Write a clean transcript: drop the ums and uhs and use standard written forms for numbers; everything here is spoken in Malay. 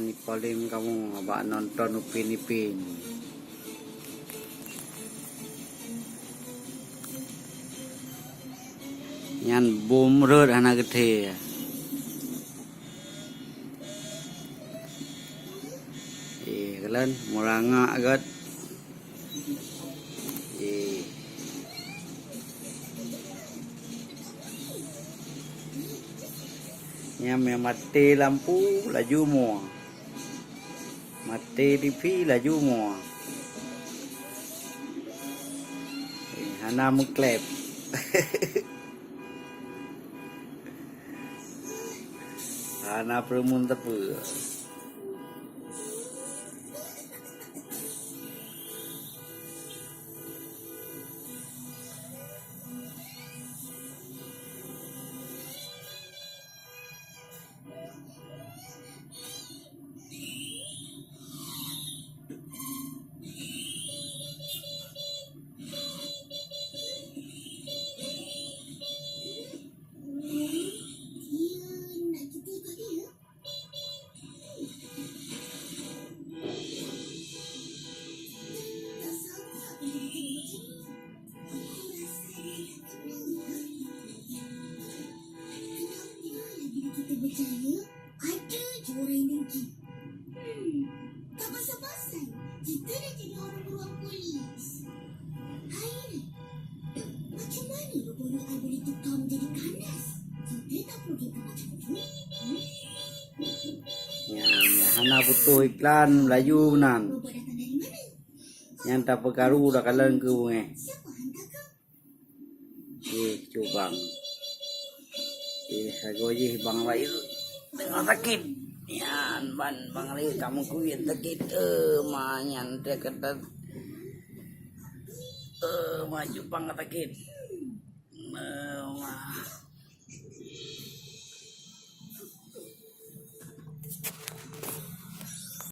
Yan, ipalim kamu ba nonton Upin Ipin. Yan bumrut anak gede. Kalian muranga agak. Yang mati lampu laju mua, mati TV laju mua. Hana mengklep. Hana perumun tepu. Berjaya, ada je orang yang dengki. Tak pasal-pasal, kita dah jadi orang beruang polis. Hai, macam mana rupanya I boleh tukar menjadi kandas? Kita tak perlu kita macam tu. Hana butuh iklan Melayu nan. Robot datang dari mana? Yang tak perkaru dah kalang ke bunga. Siapa hantar kau? Cubang. Saya je bang Rai tengah sakit. Yan bang Rai kamu kuit sakit. Manyan dia kata. Maju bang sakit.